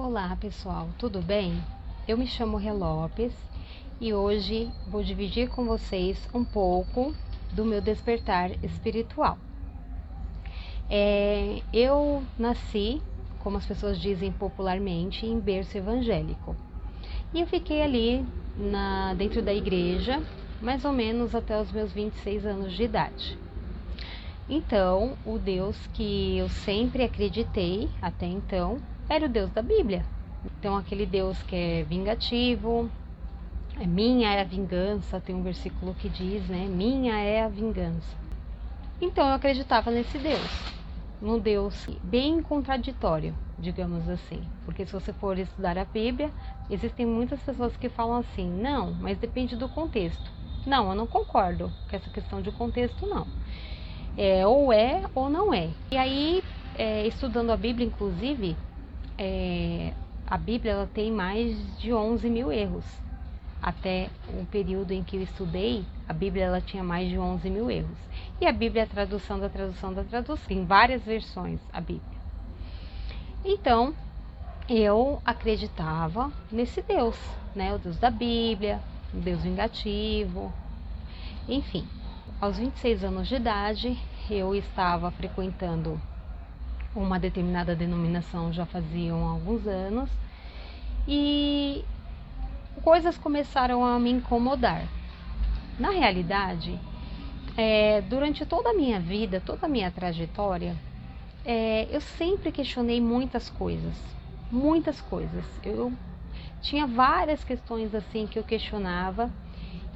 Olá pessoal, tudo bem? Eu me chamo Rê Lopes e hoje vou dividir com vocês um pouco do meu despertar espiritual. Eu nasci, como as pessoas dizem popularmente, em berço evangélico. E eu fiquei ali dentro da igreja, mais ou menos até os meus 26 anos de idade. Então, o Deus que eu sempre acreditei até então era o Deus da Bíblia. Então, aquele Deus que é vingativo, minha é a vingança, tem um versículo que diz, né? Minha é a vingança. Então, eu acreditava nesse Deus, num Deus bem contraditório, digamos assim. Porque se você for estudar a Bíblia, existem muitas pessoas que falam assim, não, mas depende do contexto. Não, eu não concordo com essa questão de contexto, não. Ou é ou não é. E aí, estudando a Bíblia, inclusive, a Bíblia ela tem mais de 11 mil erros. Até o período em que eu estudei, a Bíblia ela tinha mais de 11 mil erros. E a Bíblia é a tradução da tradução da tradução. Tem várias versões a Bíblia. Então, eu acreditava nesse Deus, né? O Deus da Bíblia, o Deus vingativo, enfim. Aos 26 anos de idade, eu estava frequentando uma determinada denominação já faziam alguns anos e coisas começaram a me incomodar. Na realidade, durante toda a minha vida, toda a minha trajetória, eu sempre questionei muitas coisas. Eu tinha várias questões assim que eu questionava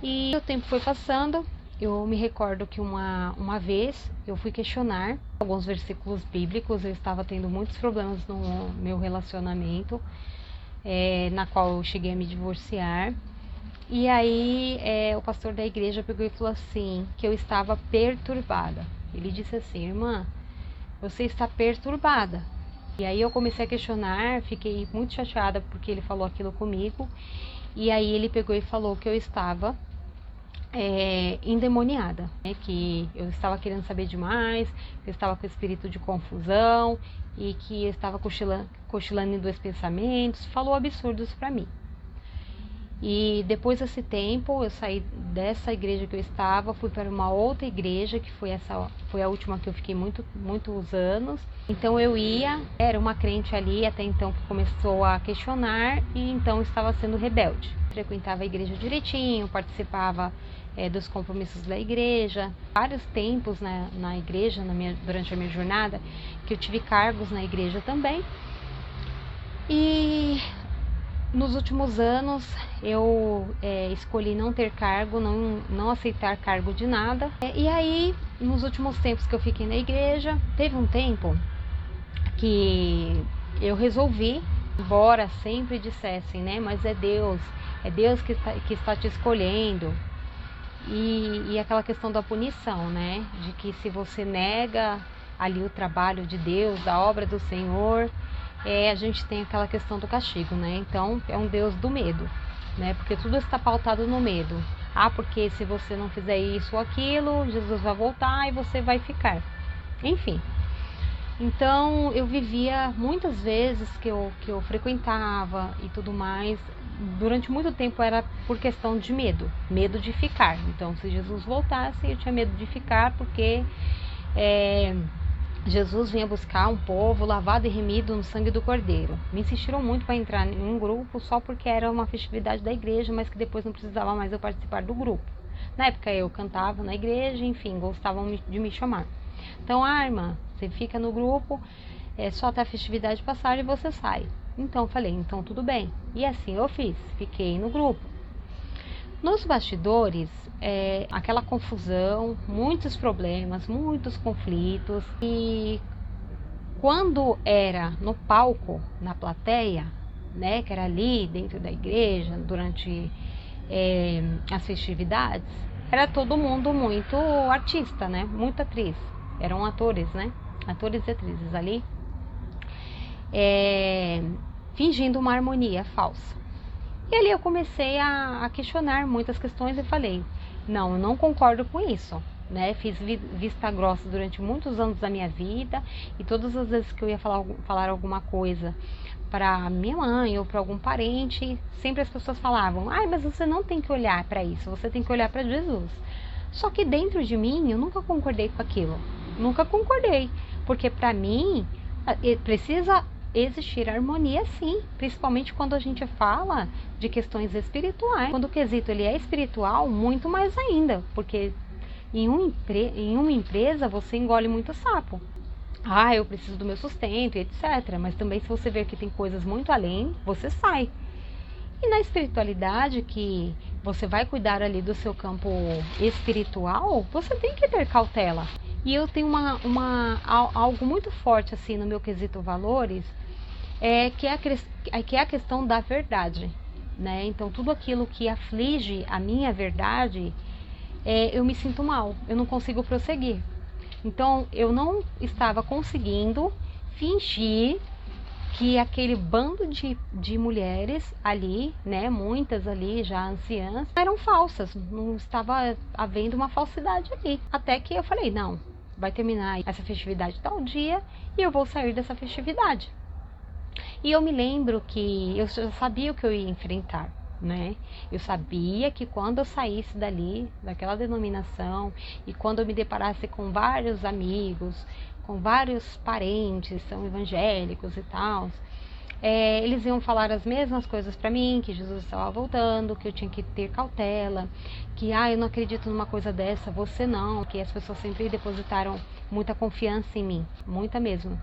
e o tempo foi passando. Eu me recordo que uma vez eu fui questionar alguns versículos bíblicos, eu estava tendo muitos problemas no meu relacionamento, na qual eu cheguei a me divorciar. E aí o pastor da igreja pegou e falou assim, que eu estava perturbada. Ele disse assim, irmã, você está perturbada. E aí eu comecei a questionar, fiquei muito chateada porque ele falou aquilo comigo. E aí ele pegou e falou que eu estava endemoniada, né? Que eu estava querendo saber demais, que eu estava com espírito de confusão e que eu estava cochilando em dois pensamentos, falou absurdos para mim. E depois desse tempo eu saí dessa igreja que eu estava, fui para uma outra igreja que foi a última que eu fiquei muitos anos. Então eu era uma crente ali até então que começou a questionar e então estava sendo rebelde. Frequentava a igreja direitinho, participava dos compromissos da igreja, vários tempos na igreja, durante a minha jornada, que eu tive cargos na igreja também. E nos últimos anos eu escolhi não ter cargo, não aceitar cargo de nada. E aí, nos últimos tempos que eu fiquei na igreja, teve um tempo que eu resolvi, embora sempre dissessem, né, mas é Deus que está te escolhendo. E aquela questão da punição, né? De que se você nega ali o trabalho de Deus, a obra do Senhor, a gente tem aquela questão do castigo, né? Então, é um Deus do medo, né? Porque tudo está pautado no medo. Porque se você não fizer isso ou aquilo, Jesus vai voltar e você vai ficar. Enfim. Então, eu vivia muitas vezes que eu frequentava e tudo mais. Durante muito tempo era por questão de medo de ficar. Então, se Jesus voltasse, eu tinha medo de ficar, porque Jesus vinha buscar um povo lavado e remido no sangue do Cordeiro. Me insistiram muito para entrar em um grupo só porque era uma festividade da igreja, mas que depois não precisava mais eu participar do grupo. Na época eu cantava na igreja, enfim, gostavam de me chamar. Então, irmã, você fica no grupo, só até a festividade passar e você sai. Então eu falei, então tudo bem. E assim eu fiz, fiquei no grupo. Nos bastidores, aquela confusão, muitos problemas, muitos conflitos. E quando era no palco, na plateia, né, que era ali dentro da igreja, durante as festividades, era todo mundo muito artista, né, muita atriz. Eram atores, né, atores e atrizes ali. Fingindo uma harmonia falsa. E ali eu comecei a questionar muitas questões e falei, não, eu não concordo com isso, né? Fiz vista grossa durante muitos anos da minha vida e todas as vezes que eu ia falar alguma coisa para minha mãe ou para algum parente, sempre as pessoas falavam: ai, mas você não tem que olhar para isso, você tem que olhar para Jesus. Só que dentro de mim eu nunca concordei com aquilo, nunca concordei, porque para mim precisa existir harmonia, sim, principalmente quando a gente fala de questões espirituais. Quando o quesito ele é espiritual, muito mais ainda, porque em uma empresa você engole muito sapo. Ah, eu preciso do meu sustento, etc. Mas também, se você ver que tem coisas muito além, você sai. E na espiritualidade, que você vai cuidar ali do seu campo espiritual, você tem que ter cautela. E eu tenho algo muito forte assim no meu quesito valores, que é a questão da verdade, né? Então, tudo aquilo que aflige a minha verdade, eu me sinto mal, eu não consigo prosseguir. Então, eu não estava conseguindo fingir que aquele bando de mulheres ali, né, muitas ali já anciãs, eram falsas, não estava havendo uma falsidade ali. Até que eu falei: não, vai terminar essa festividade tal dia e eu vou sair dessa festividade. E eu me lembro que eu já sabia o que eu ia enfrentar, né? Eu sabia que quando eu saísse dali, daquela denominação, e quando eu me deparasse com vários amigos, com vários parentes, são evangélicos e tal, eles iam falar as mesmas coisas para mim, que Jesus estava voltando, que eu tinha que ter cautela, que eu não acredito numa coisa dessa, você não, que as pessoas sempre depositaram muita confiança em mim, muita mesmo.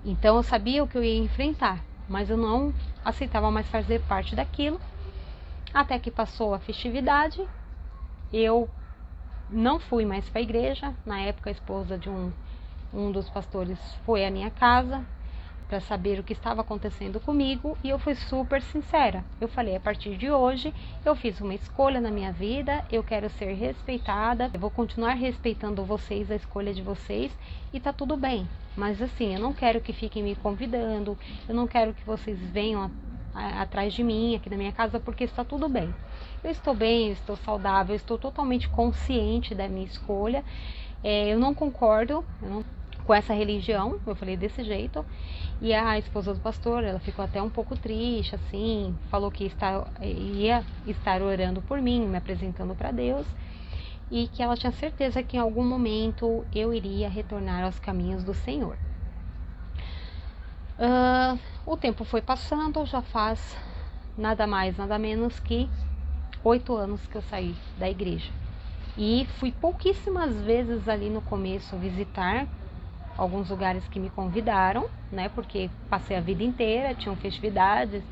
Então eu sabia o que eu ia enfrentar, mas eu não aceitava mais fazer parte daquilo. Até que passou a festividade, eu não fui mais para a igreja. Na época, a esposa de um dos pastores foi à minha casa para saber o que estava acontecendo comigo, e eu fui super sincera. Eu falei: a partir de hoje eu fiz uma escolha na minha vida, eu quero ser respeitada, eu vou continuar respeitando vocês, a escolha de vocês, e tá tudo bem. Mas assim, eu não quero que fiquem me convidando, eu não quero que vocês venham atrás de mim aqui na minha casa, porque está tudo bem. Eu estou bem, eu estou saudável, eu estou totalmente consciente da minha escolha. Eu não concordo com essa religião, eu falei desse jeito. E a esposa do pastor, ela ficou até um pouco triste, assim, falou que ia estar orando por mim, me apresentando para Deus, e que ela tinha certeza que em algum momento eu iria retornar aos caminhos do Senhor. O tempo foi passando, já faz nada mais, nada menos que 8 anos que eu saí da igreja. E fui pouquíssimas vezes ali no começo visitar alguns lugares que me convidaram, né? Porque passei a vida inteira, tinham festividades,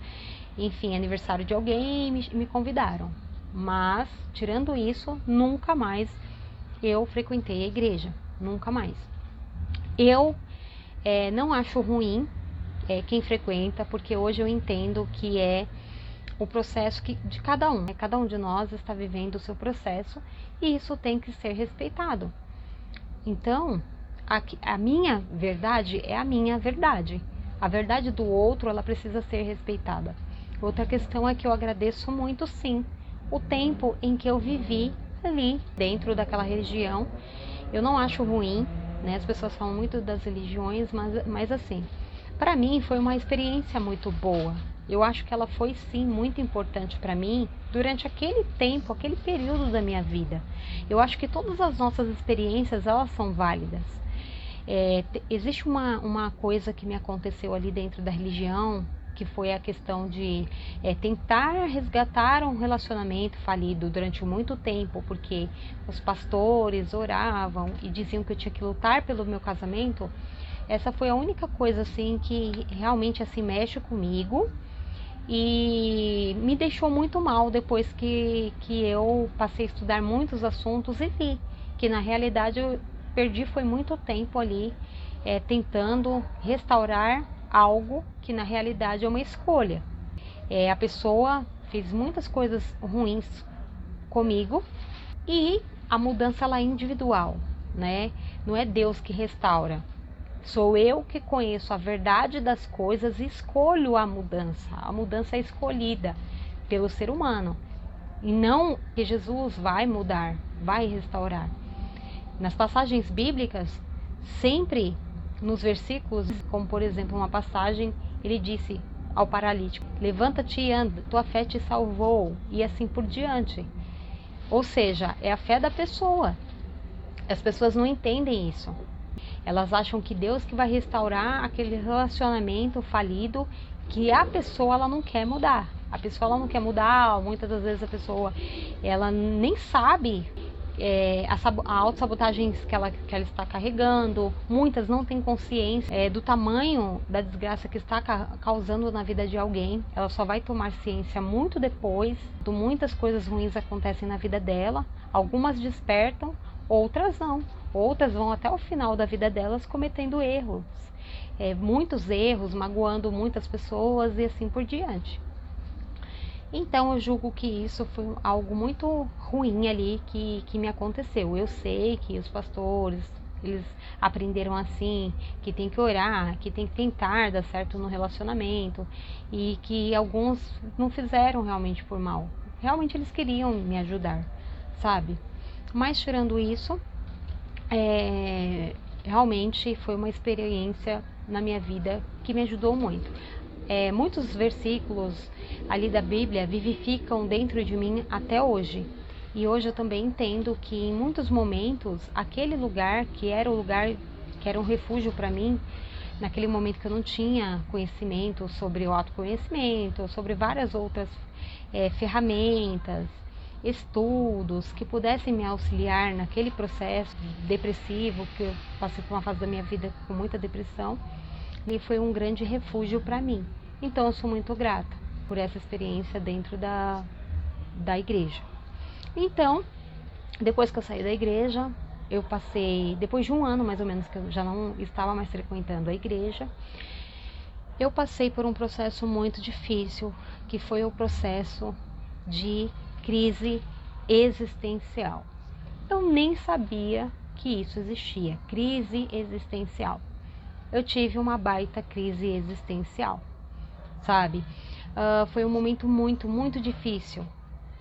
enfim, aniversário de alguém, me convidaram. Mas, tirando isso, nunca mais eu frequentei a igreja, nunca mais. Eu não acho ruim quem frequenta, porque hoje eu entendo que é o processo de cada um, né? Cada um de nós está vivendo o seu processo e isso tem que ser respeitado. Então, a minha verdade é a minha verdade. A verdade do outro, ela precisa ser respeitada. Outra questão é que eu agradeço muito, sim, o tempo em que eu vivi ali dentro daquela religião. Eu não acho ruim, né? As pessoas falam muito das religiões, mas assim, para mim foi uma experiência muito boa. Eu acho que ela foi sim muito importante para mim durante aquele tempo, aquele período da minha vida. Eu acho que todas as nossas experiências, elas são válidas. Existe uma coisa que me aconteceu ali dentro da religião, que foi a questão de tentar resgatar um relacionamento falido durante muito tempo, porque os pastores oravam e diziam que eu tinha que lutar pelo meu casamento. Essa foi a única coisa assim que realmente assim mexe comigo e me deixou muito mal depois que eu passei a estudar muitos assuntos e vi que na realidade eu perdi foi muito tempo ali tentando restaurar algo que na realidade é uma escolha. A pessoa fez muitas coisas ruins comigo e a mudança ela é individual, né? Não é Deus que restaura. Sou eu que conheço a verdade das coisas e escolho a mudança. A mudança é escolhida pelo ser humano. E não que Jesus vai mudar, vai restaurar. Nas passagens bíblicas, sempre nos versículos, como por exemplo uma passagem ele disse ao paralítico: levanta-te e anda, tua fé te salvou, e assim por diante. Ou seja, é a fé da pessoa. As pessoas não entendem isso. Elas acham que Deus que vai restaurar aquele relacionamento falido, que a pessoa ela não quer mudar. A pessoa ela não quer mudar, muitas das vezes a pessoa ela nem sabe a autossabotagem que ela está carregando. Muitas não têm consciência do tamanho da desgraça que está causando na vida de alguém. Ela só vai tomar ciência muito depois. Muitas coisas ruins acontecem na vida dela. Algumas despertam, outras não. Outras vão até o final da vida delas cometendo erros. Muitos erros, magoando muitas pessoas e assim por diante. Então eu julgo que isso foi algo muito ruim ali que me aconteceu. Eu sei que os pastores, eles aprenderam assim, que tem que orar, que tem que tentar dar certo no relacionamento, e que alguns não fizeram realmente por mal. Realmente eles queriam me ajudar, sabe? Mas tirando isso, realmente foi uma experiência na minha vida que me ajudou muito. Muitos versículos ali da Bíblia vivificam dentro de mim até hoje. E hoje eu também entendo que em muitos momentos, aquele lugar que era um refúgio para mim, naquele momento que eu não tinha conhecimento sobre o autoconhecimento, sobre várias outras ferramentas, estudos que pudessem me auxiliar naquele processo depressivo, que eu passei por uma fase da minha vida com muita depressão, e foi um grande refúgio para mim. Então eu sou muito grata por essa experiência dentro da igreja. Então, depois que eu saí da igreja, eu passei, depois de um ano mais ou menos que eu já não estava mais frequentando a igreja, eu passei por um processo muito difícil, que foi o processo de crise existencial. Eu nem sabia que isso existia, crise existencial. Eu tive uma baita crise existencial, sabe? Foi um momento muito, muito difícil.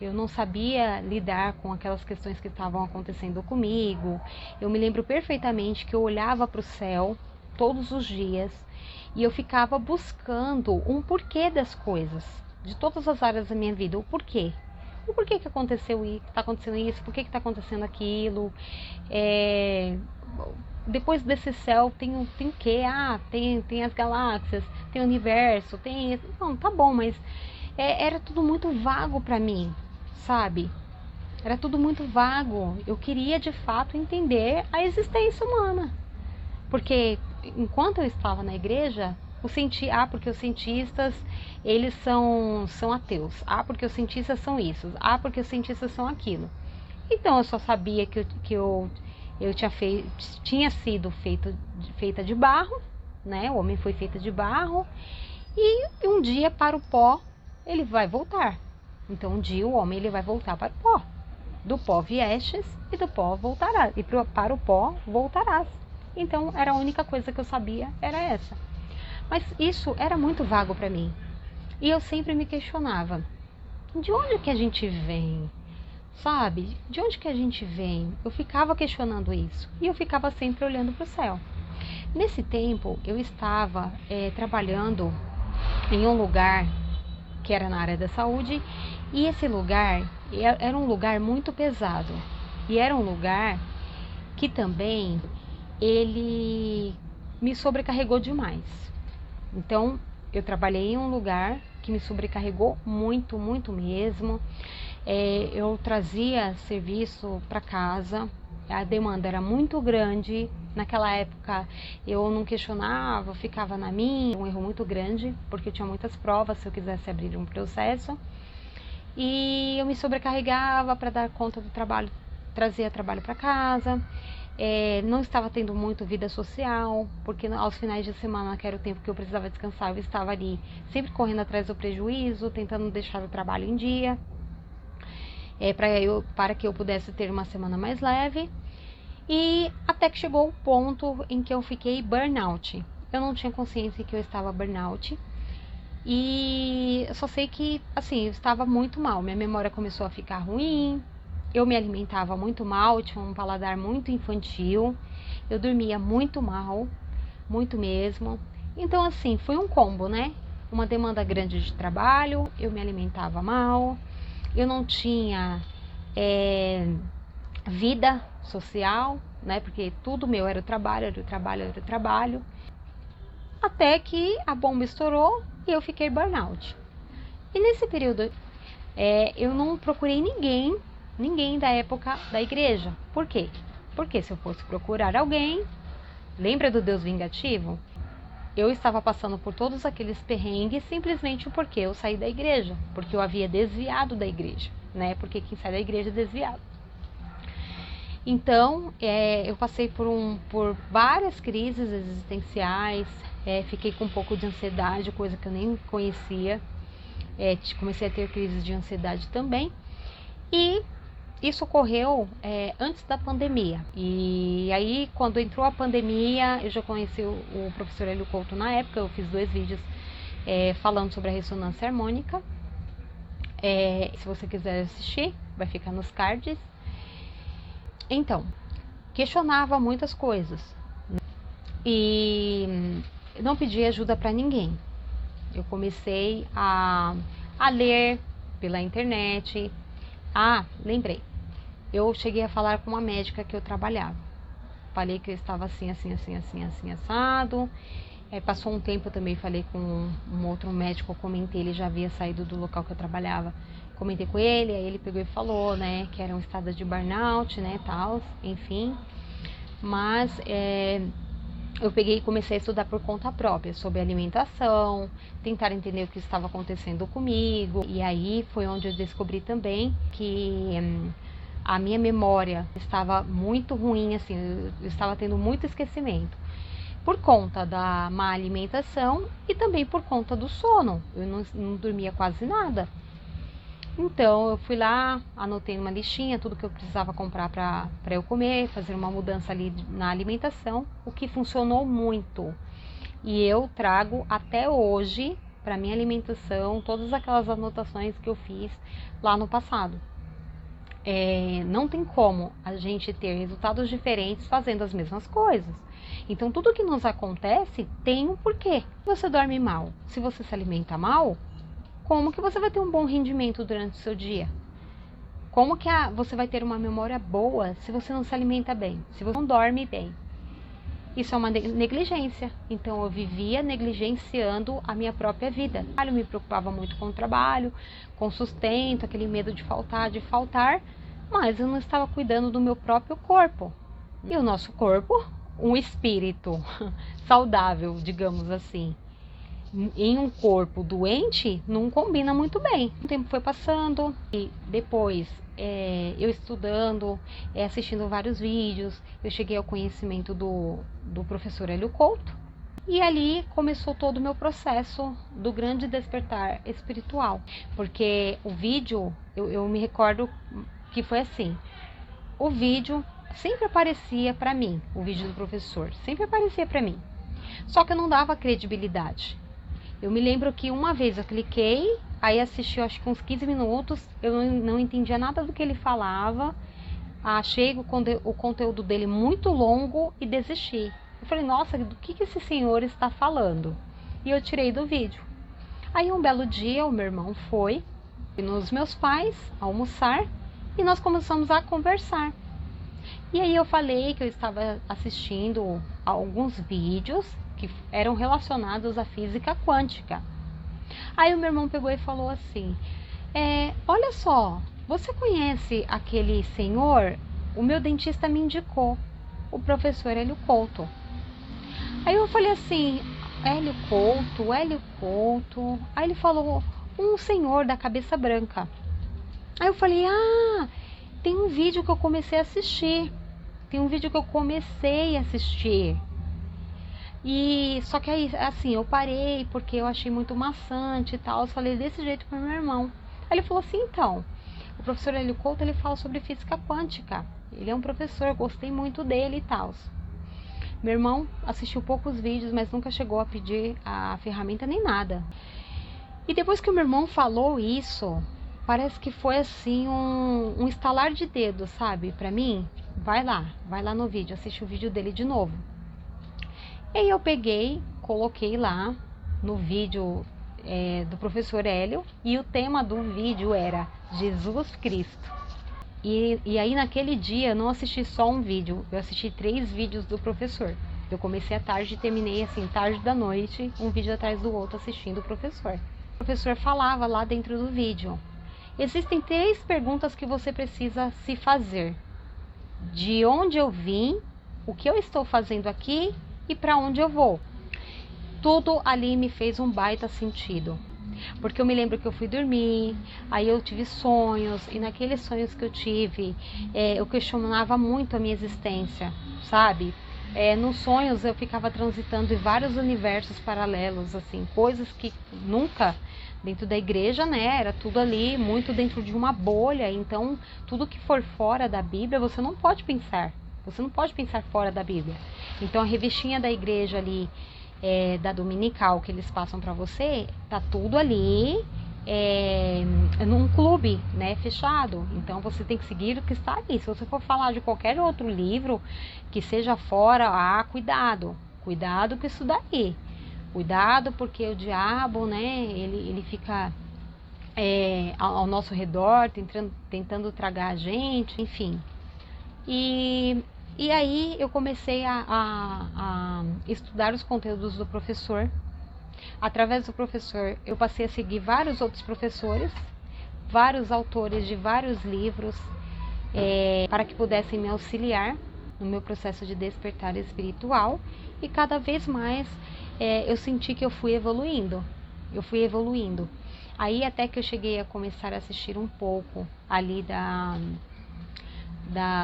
Eu não sabia lidar com aquelas questões que estavam acontecendo comigo. Eu me lembro perfeitamente que eu olhava para o céu todos os dias e eu ficava buscando um porquê das coisas, de todas as áreas da minha vida, o porquê. O porquê que aconteceu isso, está acontecendo isso, por que está acontecendo aquilo. Depois desse céu tem o quê? Tem as galáxias, tem o universo, tem... Não, tá bom, mas era tudo muito vago pra mim, sabe? Era tudo muito vago. Eu queria, de fato, entender a existência humana. Porque, enquanto eu estava na igreja, porque os cientistas, eles são ateus. Porque os cientistas são isso. Porque os cientistas são aquilo. Então, eu só sabia que eu tinha sido feita de barro, né? O homem foi feito de barro, e um dia para o pó ele vai voltar. Então um dia o homem ele vai voltar para o pó. Do pó viestes e do pó voltarás, e para o pó voltarás. Então era a única coisa que eu sabia, era essa. Mas isso era muito vago para mim. E eu sempre me questionava: de onde que a gente vem? Sabe? De onde que a gente vem? Eu ficava questionando isso. E eu ficava sempre olhando para o céu. Nesse tempo, eu estava trabalhando em um lugar que era na área da saúde. E esse lugar era um lugar muito pesado. E era um lugar que também ele me sobrecarregou demais. Então, eu trabalhei em um lugar que me sobrecarregou muito, muito mesmo. Eu trazia serviço para casa, a demanda era muito grande. Naquela época eu não questionava, ficava na minha, um erro muito grande, porque eu tinha muitas provas se eu quisesse abrir um processo. E eu me sobrecarregava para dar conta do trabalho, trazia trabalho para casa. Não estava tendo muito vida social, porque aos finais de semana, que era o tempo que eu precisava descansar, eu estava ali sempre correndo atrás do prejuízo, tentando deixar o trabalho em dia. Para que eu pudesse ter uma semana mais leve, e até que chegou o ponto em que eu fiquei burnout. Eu não tinha consciência que eu estava burnout, e eu só sei que, assim, eu estava muito mal. Minha memória começou a ficar ruim, eu me alimentava muito mal, eu tinha um paladar muito infantil, eu dormia muito mal, muito mesmo. Então assim, foi um combo, né? Uma demanda grande de trabalho, eu me alimentava mal, eu não tinha vida social, né? Porque tudo meu era o trabalho, era o trabalho, era o trabalho. Até que a bomba estourou e eu fiquei burnout. E nesse período eu não procurei ninguém da época da igreja. Por quê? Porque se eu fosse procurar alguém, lembra do Deus vingativo? Eu estava passando por todos aqueles perrengues simplesmente porque eu saí da igreja, porque eu havia desviado da igreja, né? Porque quem sai da igreja é desviado. Então, eu passei por várias crises existenciais, fiquei com um pouco de ansiedade, coisa que eu nem conhecia. Comecei a ter crises de ansiedade também. E isso ocorreu antes da pandemia. E aí, quando entrou a pandemia, eu já conheci o professor Hélio Couto na época. Eu fiz 2 vídeos falando sobre a ressonância harmônica. Se você quiser assistir, vai ficar nos cards. Então, questionava muitas coisas e não pedi ajuda para ninguém. Eu comecei a ler pela internet. Lembrei. Eu cheguei a falar com uma médica que eu trabalhava. Falei que eu estava assim, assado. Passou um tempo, eu também falei com um outro médico, eu comentei, ele já havia saído do local que eu trabalhava. Comentei com ele, aí ele pegou e falou, né, que era um estado de burnout, né, tal, enfim. Mas eu peguei e comecei a estudar por conta própria sobre alimentação, tentar entender o que estava acontecendo comigo. E aí foi onde eu descobri também que a minha memória estava muito ruim, assim, eu estava tendo muito esquecimento. Por conta da má alimentação e também por conta do sono. Eu não dormia quase nada. Então eu fui lá, anotei numa listinha tudo que eu precisava comprar para eu comer, fazer uma mudança ali na alimentação, o que funcionou muito. E eu trago até hoje para minha alimentação todas aquelas anotações que eu fiz lá no passado. Não tem como a gente ter resultados diferentes fazendo as mesmas coisas. Então tudo que nos acontece tem um porquê. Se você dorme mal, se você se alimenta mal, como que você vai ter um bom rendimento durante o seu dia? Como que você vai ter uma memória boa se você não se alimenta bem, se você não dorme bem? Isso é uma negligência. Então eu vivia negligenciando a minha própria vida. Eu me preocupava muito com o trabalho, com o sustento, aquele medo de faltar, mas eu não estava cuidando do meu próprio corpo. E o nosso corpo, um espírito saudável, digamos assim, em um corpo doente, não combina muito bem. O tempo foi passando e depois eu estudando, assistindo vários vídeos, eu cheguei ao conhecimento do professor Hélio Couto. E ali começou todo o meu processo do grande despertar espiritual. Porque o vídeo, eu me recordo que foi assim, o vídeo sempre aparecia para mim, o vídeo do professor, sempre aparecia para mim. Só que eu não dava credibilidade. Eu me lembro que uma vez eu cliquei, aí assisti acho que uns 15 minutos, eu não entendia nada do que ele falava, achei o conteúdo dele muito longo e desisti. Eu falei, nossa, do que esse senhor está falando? E eu tirei do vídeo. Aí um belo dia o meu irmão foi nos meus pais almoçar e nós começamos a conversar. E aí eu falei que eu estava assistindo alguns vídeos que eram relacionados à física quântica. Aí o meu irmão pegou e falou assim, olha só, você conhece aquele senhor? O meu dentista me indicou, o professor Hélio Couto. Aí eu falei assim, Hélio Couto. Aí ele falou, um senhor da cabeça branca. Aí eu falei, tem um vídeo que eu comecei a assistir. E só que aí, assim, eu parei porque eu achei muito maçante e tal. Eu falei desse jeito pro meu irmão. Aí ele falou assim, então, o professor Hélio Couto, ele fala sobre física quântica. Ele é um professor, gostei muito dele e tal. Meu irmão assistiu poucos vídeos, mas nunca chegou a pedir a ferramenta nem nada. E depois que o meu irmão falou isso, parece que foi assim um estalar de dedos, sabe? Pra mim, vai lá no vídeo, assiste o vídeo dele de novo. E aí eu peguei, coloquei lá no vídeo do professor Hélio, e o tema do vídeo era Jesus Cristo. E aí naquele dia eu não assisti só um vídeo, eu assisti 3 vídeos do professor. Eu comecei à tarde e terminei assim, tarde da noite, um vídeo atrás do outro assistindo o professor. O professor falava lá dentro do vídeo: existem 3 perguntas que você precisa se fazer: de onde eu vim, o que eu estou fazendo aqui e para onde eu vou. Tudo ali me fez um baita sentido, porque eu me lembro que eu fui dormir, aí eu tive sonhos, e naqueles sonhos que eu tive, eu questionava muito a minha existência, sabe? Nos sonhos eu ficava transitando em vários universos paralelos, assim, coisas que nunca dentro da igreja, né? Era tudo ali muito dentro de uma bolha. Então tudo que for fora da Bíblia você não pode pensar. Você não pode pensar fora da Bíblia. Então a revistinha da igreja ali, da dominical que eles passam para você, tá tudo ali num clube, né, fechado. Então você tem que seguir o que está ali. Se você for falar de qualquer outro livro que seja fora, cuidado com isso daí. Cuidado, porque o diabo, né, ele fica ao nosso redor, tentando tragar a gente, enfim. E aí eu comecei a estudar os conteúdos do professor. Através do professor eu passei a seguir vários outros professores, vários autores de vários livros, para que pudessem me auxiliar no meu processo de despertar espiritual. E cada vez mais eu senti que eu fui evoluindo. Aí até que eu cheguei a começar a assistir um pouco ali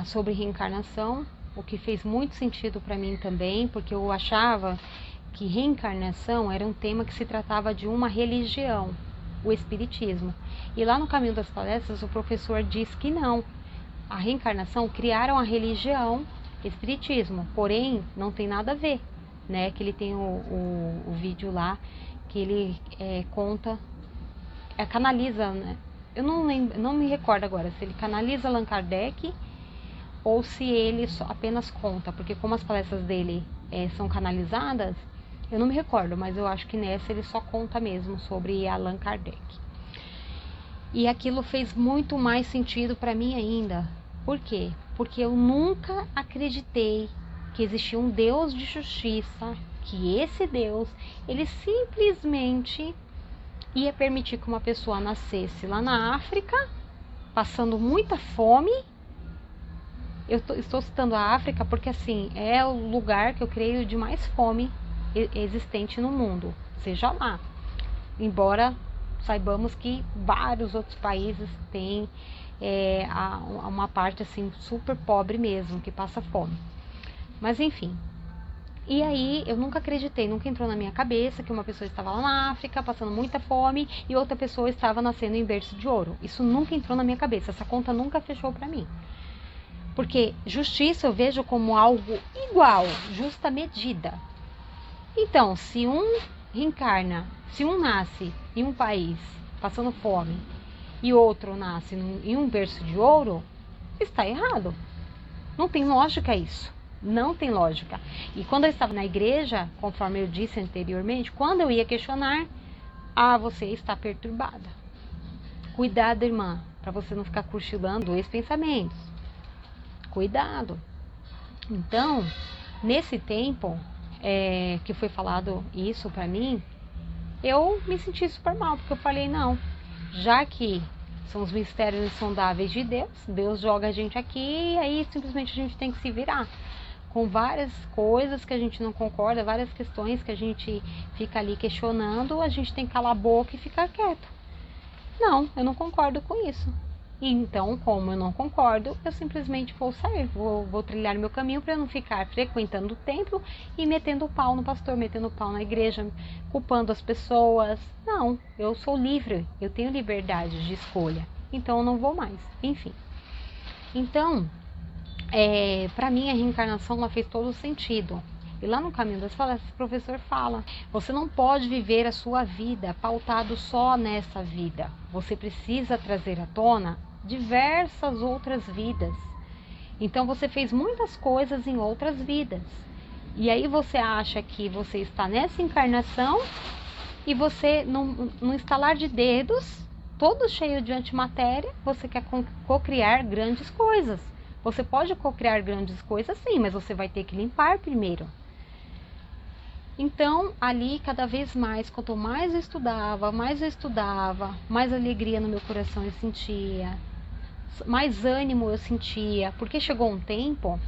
sobre reencarnação, o que fez muito sentido para mim também, porque eu achava que reencarnação era um tema que se tratava de uma religião, o espiritismo. E lá no Caminho das Palestras o professor diz que não. A reencarnação, criaram a religião espiritismo, porém não tem nada a ver, né? Que ele tem o vídeo lá que ele conta, canaliza, né? Eu não me recordo agora se ele canaliza Allan Kardec ou se ele apenas conta, porque como as palestras dele são canalizadas, eu não me recordo, mas eu acho que nessa ele só conta mesmo sobre Allan Kardec. E aquilo fez muito mais sentido para mim ainda. Por quê? Porque eu nunca acreditei que existia um Deus de justiça, que esse Deus, ele simplesmente ia permitir que uma pessoa nascesse lá na África, passando muita fome. Eu estou citando a África porque assim, é o lugar que eu creio de mais fome existente no mundo, seja lá. Embora saibamos que vários outros países têm uma parte assim super pobre mesmo, que passa fome. Mas enfim. E aí eu nunca acreditei, nunca entrou na minha cabeça que uma pessoa estava lá na África passando muita fome e outra pessoa estava nascendo em berço de ouro. Isso nunca entrou na minha cabeça, essa conta nunca fechou para mim. Porque justiça eu vejo como algo igual, justa medida. Então, se um reencarna, se um nasce em um país passando fome e outro nasce em um berço de ouro, está errado. Não tem lógica isso. Não tem lógica. E quando eu estava na igreja, conforme eu disse anteriormente, quando eu ia questionar, você está perturbada. Cuidado, irmã, para você não ficar cochilando 2 pensamentos. Cuidado. Então, nesse tempo que foi falado isso pra mim, eu me senti super mal, porque eu falei, não, já que são os mistérios insondáveis de Deus, Deus joga a gente aqui e aí simplesmente a gente tem que se virar com várias coisas que a gente não concorda, várias questões que a gente fica ali questionando, a gente tem que calar a boca e ficar quieto. Não, eu não concordo com isso. Então, como eu não concordo, eu simplesmente vou sair, vou trilhar meu caminho para não ficar frequentando o templo e metendo o pau no pastor, metendo o pau na igreja, culpando as pessoas. Não, eu sou livre, eu tenho liberdade de escolha, então eu não vou mais, enfim. Então, para mim a reencarnação ela fez todo sentido. E lá no Caminho das Palestras o professor fala, você não pode viver a sua vida pautado só nessa vida. Você precisa trazer à tona diversas outras vidas. Então você fez muitas coisas em outras vidas. E aí você acha que você está nessa encarnação e você, num estalar de dedos, todo cheio de antimatéria, você quer cocriar grandes coisas. Você pode cocriar grandes coisas sim, mas você vai ter que limpar primeiro. Então, ali, cada vez mais, quanto mais eu estudava, mais alegria no meu coração eu sentia, mais ânimo eu sentia, porque chegou um tempo,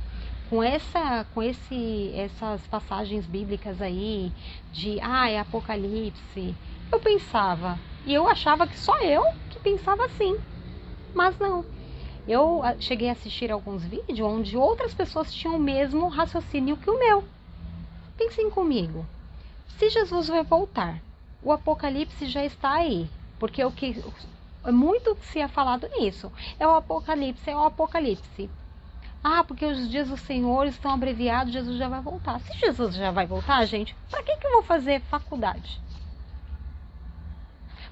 essas passagens bíblicas aí, de, é Apocalipse, eu pensava, e eu achava que só eu que pensava assim, mas não. Eu cheguei a assistir alguns vídeos onde outras pessoas tinham o mesmo raciocínio que o meu. Pensem comigo, se Jesus vai voltar, o Apocalipse já está aí, porque muito se é falado nisso, é o Apocalipse. Porque os dias do Senhor estão abreviados, Jesus já vai voltar. Se Jesus já vai voltar, gente, para que eu vou fazer faculdade?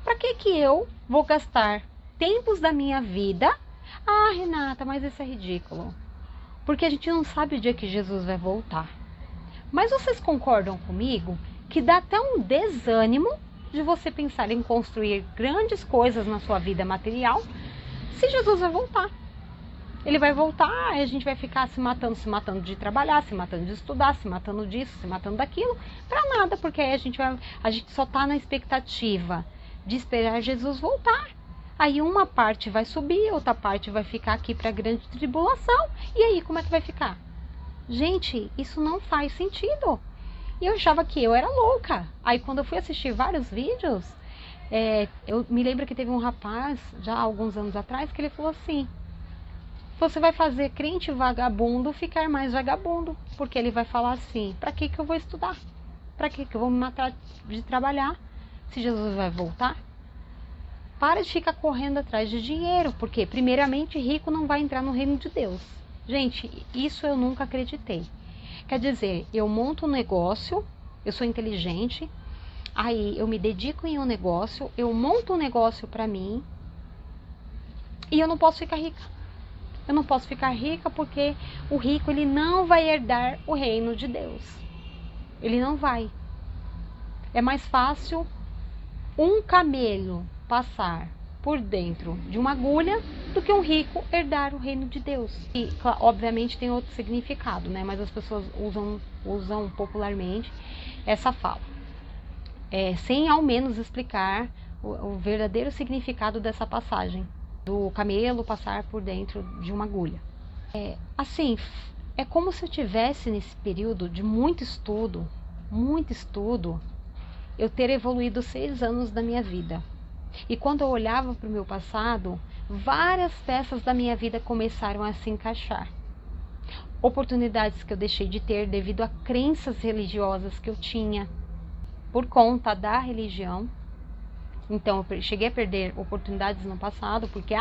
Para que eu vou gastar tempos da minha vida? Renata, mas isso é ridículo, porque a gente não sabe o dia que Jesus vai voltar. Mas vocês concordam comigo que dá até um desânimo de você pensar em construir grandes coisas na sua vida material se Jesus vai voltar? Ele vai voltar e a gente vai ficar se matando de trabalhar, se matando de estudar, se matando disso, se matando daquilo, para nada, porque aí a gente só está na expectativa de esperar Jesus voltar. Aí uma parte vai subir, outra parte vai ficar aqui para a grande tribulação, e aí como é que vai ficar? Gente, isso não faz sentido. E eu achava que eu era louca. Aí quando eu fui assistir vários vídeos, eu me lembro que teve um rapaz, já há alguns anos atrás, que ele falou assim: você vai fazer crente vagabundo ficar mais vagabundo. Porque ele vai falar assim: pra que eu vou estudar? Pra que eu vou me matar de trabalhar? Se Jesus vai voltar? Para de ficar correndo atrás de dinheiro, porque primeiramente rico não vai entrar no reino de Deus. Gente, isso eu nunca acreditei. Quer dizer, eu monto um negócio, eu sou inteligente, aí eu me dedico em um negócio, eu monto um negócio para mim e eu não posso ficar rica. Eu não posso ficar rica porque o rico, ele não vai herdar o reino de Deus. Ele não vai. É mais fácil um camelo passar por dentro de uma agulha do que um rico herdar o reino de Deus. E, obviamente, tem outro significado, né? Mas as pessoas usam popularmente essa fala, sem ao menos explicar o verdadeiro significado dessa passagem, do camelo passar por dentro de uma agulha. É como se eu tivesse, nesse período de muito estudo, eu ter evoluído 6 anos da minha vida. E quando eu olhava para o meu passado, várias peças da minha vida começaram a se encaixar. Oportunidades que eu deixei de ter devido a crenças religiosas que eu tinha por conta da religião. Então eu cheguei a perder oportunidades no passado, porque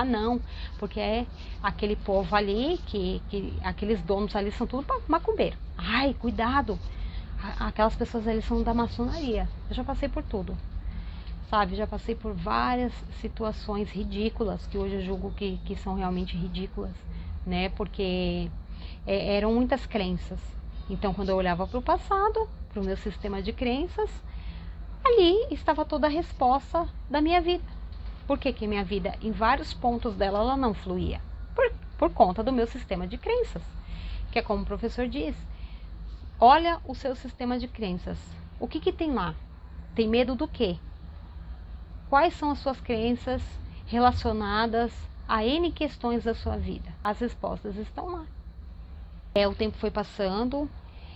é aquele povo ali, que aqueles donos ali são tudo macumbeiro. Ai, cuidado! Aquelas pessoas ali são da maçonaria. Eu já passei por tudo. Sabe, já passei por várias situações ridículas, que hoje eu julgo que são realmente ridículas, né? Porque eram muitas crenças. Então, quando eu olhava para o passado, para o meu sistema de crenças, ali estava toda a resposta da minha vida. Por que minha vida, em vários pontos dela, ela não fluía? Por conta do meu sistema de crenças. Que é como o professor diz: olha o seu sistema de crenças. O que tem lá? Tem medo do quê? Quais são as suas crenças relacionadas a N questões da sua vida? As respostas estão lá. O tempo foi passando,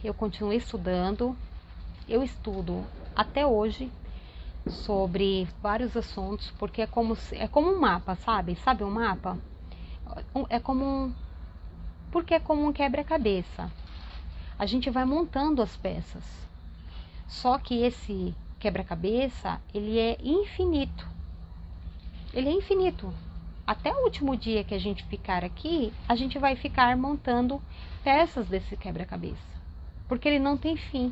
eu continuei estudando, eu estudo até hoje sobre vários assuntos, porque é como um mapa, sabe? Sabe um mapa? Porque é como um quebra-cabeça. A gente vai montando as peças. Só que esse quebra-cabeça, ele é infinito. Ele é infinito. Até o último dia que a gente ficar aqui, a gente vai ficar montando peças desse quebra-cabeça. Porque ele não tem fim.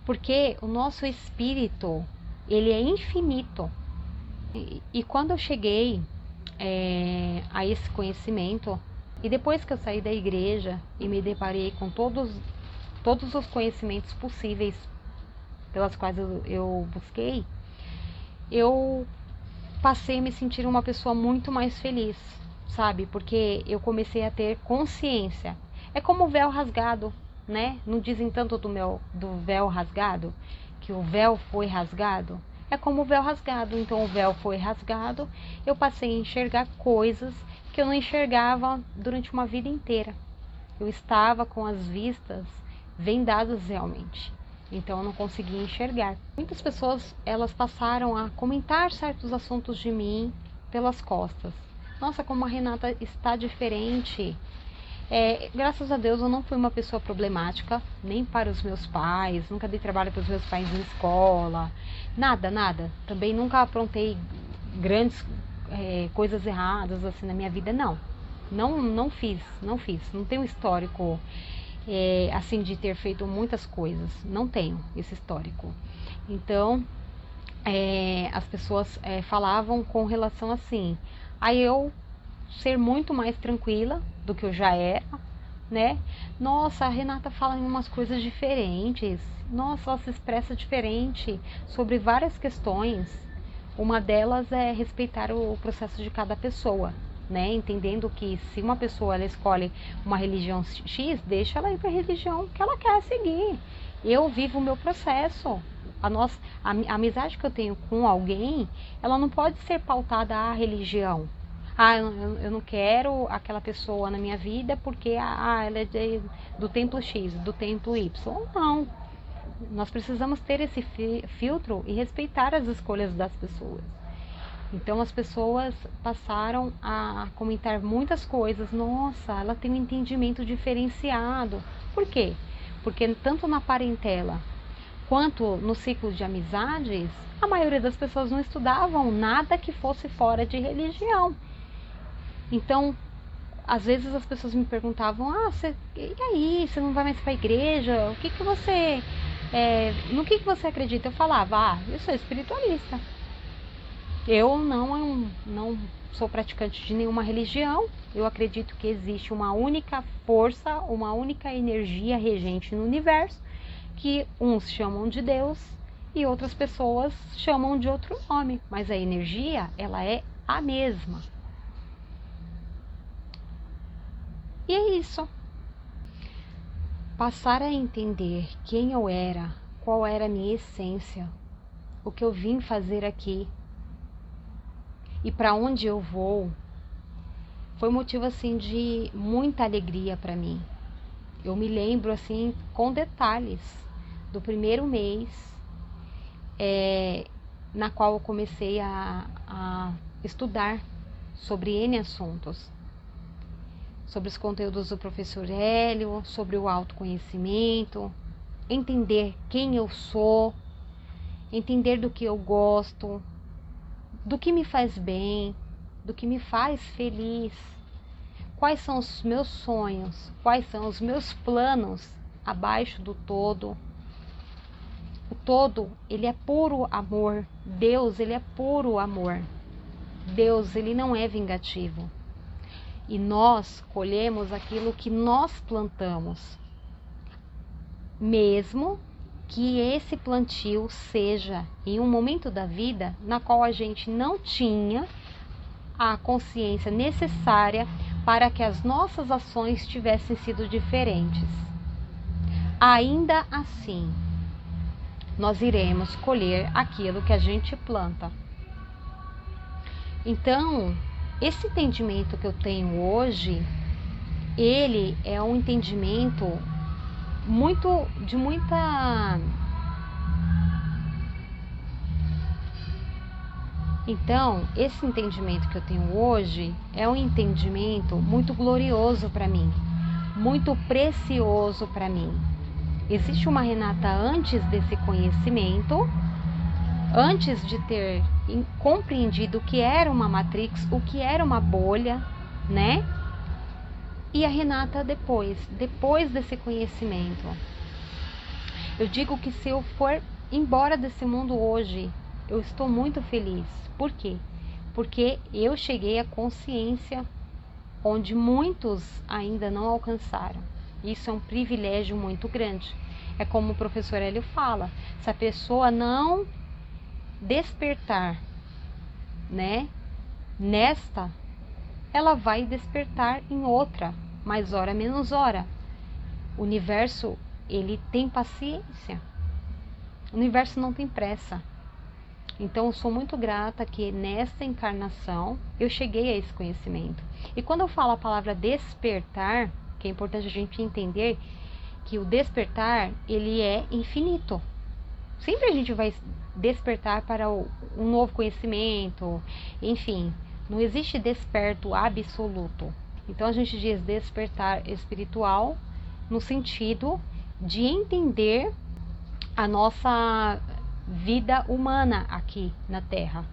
Porque o nosso espírito, ele é infinito. E quando eu cheguei a esse conhecimento, e depois que eu saí da igreja e me deparei com todos todos os conhecimentos possíveis pelas quais eu busquei, eu passei a me sentir uma pessoa muito mais feliz, sabe? Porque eu comecei a ter consciência. É como o véu rasgado, né? Não dizem tanto do véu rasgado, que o véu foi rasgado? É como o véu rasgado. Então o véu foi rasgado, eu passei a enxergar coisas que eu não enxergava durante uma vida inteira. Eu estava com as vistas vendadas realmente. Então eu não conseguia enxergar. Muitas pessoas, elas passaram a comentar certos assuntos de mim pelas costas. Nossa, como a Renata está diferente. Graças a Deus eu não fui uma pessoa problemática, nem para os meus pais, nunca dei trabalho para os meus pais na escola, nada. Também nunca aprontei grandes coisas erradas assim na minha vida, não fiz, não tenho histórico assim de ter feito muitas coisas, não tenho esse histórico. Então as pessoas falavam com relação assim, a eu ser muito mais tranquila do que eu já era, né? Nossa, a Renata fala em umas coisas diferentes, nossa, ela se expressa diferente sobre várias questões. Uma delas é respeitar o processo de cada pessoa, né? Entendendo que se uma pessoa ela escolhe uma religião X, deixa ela ir para a religião que ela quer seguir. Eu vivo o meu processo. A amizade que eu tenho com alguém, ela não pode ser pautada à religião. Eu não quero aquela pessoa na minha vida porque ela é do templo X, do templo Y. Não. Nós precisamos ter esse filtro e respeitar as escolhas das pessoas. Então as pessoas passaram a comentar muitas coisas. Nossa, ela tem um entendimento diferenciado. Por quê? Porque tanto na parentela quanto no ciclo de amizades, a maioria das pessoas não estudavam nada que fosse fora de religião. Então, às vezes as pessoas me perguntavam, e aí, você não vai mais para a igreja? No que você acredita? Eu falava, eu sou espiritualista. Eu não sou praticante de nenhuma religião. Eu acredito que existe uma única força, uma única energia regente no universo, que uns chamam de Deus e outras pessoas chamam de outro nome. Mas a energia, ela é a mesma. E é isso. Passar a entender quem eu era, qual era a minha essência, o que eu vim fazer aqui e para onde eu vou, foi motivo assim de muita alegria para mim. Eu me lembro assim com detalhes do primeiro mês na qual eu comecei a estudar sobre N assuntos. Sobre os conteúdos do professor Hélio, sobre o autoconhecimento, entender quem eu sou, entender do que eu gosto, do que me faz bem, do que me faz feliz, quais são os meus sonhos, quais são os meus planos abaixo do todo. O todo, ele é puro amor. Deus, ele é puro amor. Deus, ele não é vingativo. E nós colhemos aquilo que nós plantamos, mesmo que esse plantio seja em um momento da vida na qual a gente não tinha a consciência necessária para que as nossas ações tivessem sido diferentes. Ainda assim, nós iremos colher aquilo que a gente planta. Então, esse entendimento que eu tenho hoje, ele é um entendimento de muita... Então, esse entendimento que eu tenho hoje é um entendimento muito glorioso para mim, muito precioso para mim. Existe uma Renata antes desse conhecimento, antes de ter compreendido o que era uma matrix, o que era uma bolha, né? E a Renata depois desse conhecimento. Eu digo que se eu for embora desse mundo hoje, eu estou muito feliz. Por quê? Porque eu cheguei à consciência onde muitos ainda não alcançaram. Isso é um privilégio muito grande. É como o professor Hélio fala, se a pessoa não despertar, né, nesta, ela vai despertar em outra, mais hora menos hora. O universo, ele tem paciência. O universo não tem pressa. Então eu sou muito grata que nesta encarnação eu cheguei a esse conhecimento. E quando eu falo a palavra despertar, que é importante a gente entender que o despertar, ele é infinito. Sempre a gente vai despertar para um novo conhecimento, enfim, não existe desperto absoluto. Então a gente diz despertar espiritual no sentido de entender a nossa vida humana aqui na Terra,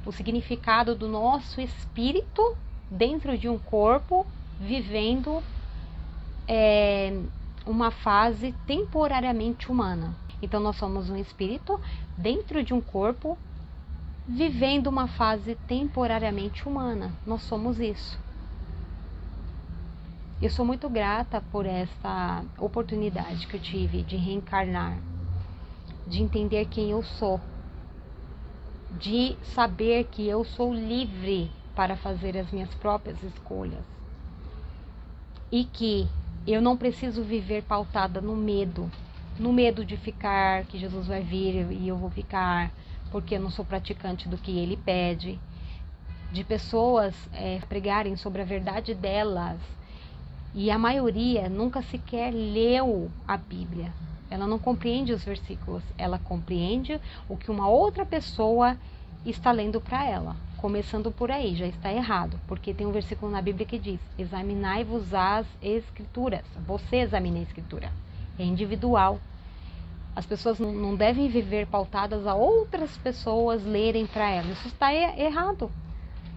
o significado do nosso espírito dentro de um corpo, vivendo uma fase temporariamente humana. Então nós somos um espírito dentro de um corpo, vivendo uma fase temporariamente humana. Nós somos isso. Eu sou muito grata por essa oportunidade que eu tive de reencarnar, de entender quem eu sou, de saber que eu sou livre para fazer as minhas próprias escolhas e que eu não preciso viver pautada no medo de ficar, que Jesus vai vir e eu vou ficar, porque eu não sou praticante do que ele pede, de pessoas pregarem sobre a verdade delas, e a maioria nunca sequer leu a Bíblia. Ela não compreende os versículos, ela compreende o que uma outra pessoa está lendo para ela. Começando por aí, já está errado, porque tem um versículo na Bíblia que diz: examinai-vos as escrituras. Você examina a escritura, é individual. As pessoas não devem viver pautadas a outras pessoas lerem para elas. Isso está errado.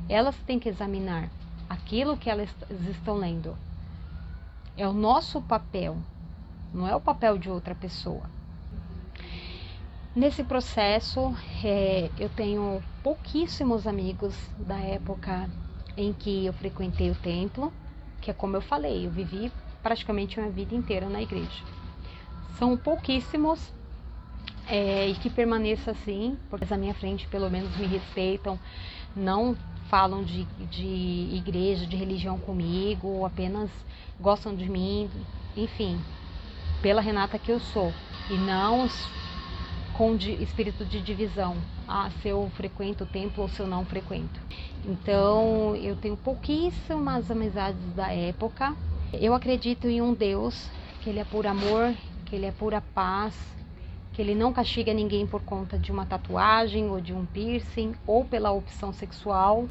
Elas têm que examinar aquilo que elas estão lendo. É o nosso papel, não é o papel de outra pessoa. Nesse processo, eu tenho pouquíssimos amigos da época em que eu frequentei o templo, que é como eu falei, eu vivi praticamente minha vida inteira na igreja. São pouquíssimos e que permaneçam assim, porque à minha frente pelo menos me respeitam, não falam de igreja, de religião comigo, apenas gostam de mim, enfim, pela Renata que eu sou, e não com espírito de divisão, se eu frequento o templo ou se eu não frequento. Então eu tenho pouquíssimas amizades da época. Eu acredito em um Deus, que ele é por amor, que ele é pura paz, que ele não castiga ninguém por conta de uma tatuagem ou de um piercing ou pela opção sexual.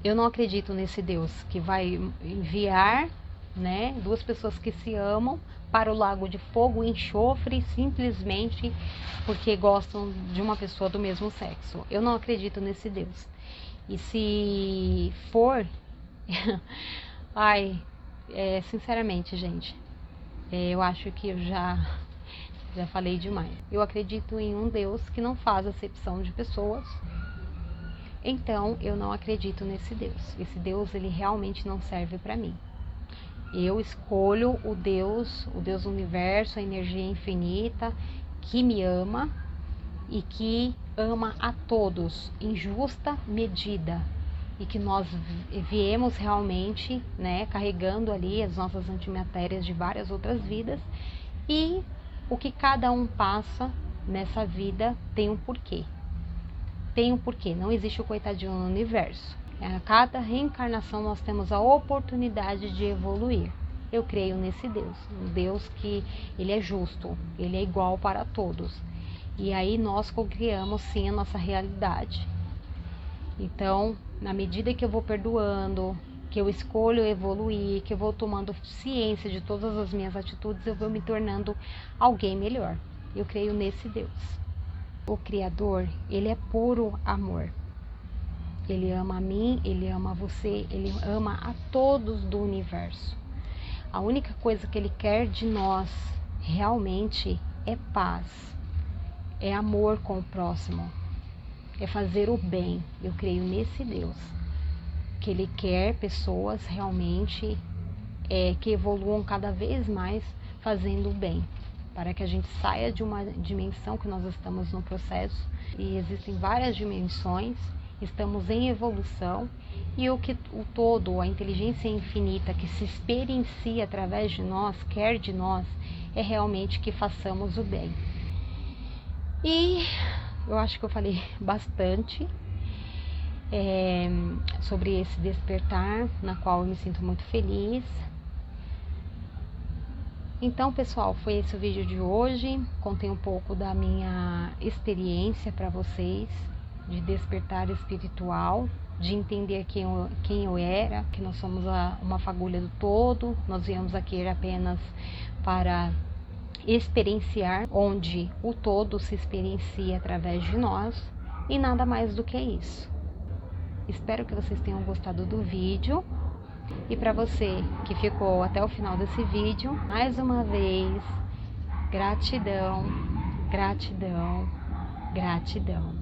Eu não acredito nesse Deus que vai enviar, né, duas pessoas que se amam para o lago de fogo e enxofre simplesmente porque gostam de uma pessoa do mesmo sexo. Eu não acredito nesse Deus. E se for, sinceramente, gente, eu acho que eu já falei demais. Eu acredito em um Deus que não faz acepção de pessoas. Então, eu não acredito nesse Deus. Esse Deus, ele realmente não serve para mim. Eu escolho o Deus do universo, a energia infinita, que me ama e que ama a todos em justa medida. E que nós viemos realmente, né, carregando ali as nossas antimatérias de várias outras vidas. E o que cada um passa nessa vida tem um porquê. Tem um porquê, não existe o coitadinho no universo. A cada reencarnação nós temos a oportunidade de evoluir. Eu creio nesse Deus, um Deus que ele é justo, ele é igual para todos. E aí nós co-criamos sim a nossa realidade. Então, na medida que eu vou perdoando, que eu escolho evoluir, que eu vou tomando ciência de todas as minhas atitudes, eu vou me tornando alguém melhor. Eu creio nesse Deus. O Criador, ele é puro amor. Ele ama a mim, ele ama você, ele ama a todos do universo. A única coisa que ele quer de nós realmente é paz, é amor com o próximo, é fazer o bem. Eu creio nesse Deus, que ele quer pessoas realmente que evoluam cada vez mais fazendo o bem, para que a gente saia de uma dimensão que nós estamos no processo, e existem várias dimensões, estamos em evolução, e o todo, a inteligência infinita que se experiencia através de nós, quer de nós, é realmente que façamos o bem. E eu acho que eu falei bastante sobre esse despertar, na qual eu me sinto muito feliz. Então, pessoal, foi esse o vídeo de hoje. Contei um pouco da minha experiência para vocês de despertar espiritual, de entender quem eu era, que nós somos uma fagulha do todo, nós viemos aqui apenas para experienciar, onde o todo se experiencia através de nós, e nada mais do que isso. Espero que vocês tenham gostado do vídeo. E para você que ficou até o final desse vídeo, mais uma vez, gratidão, gratidão, gratidão.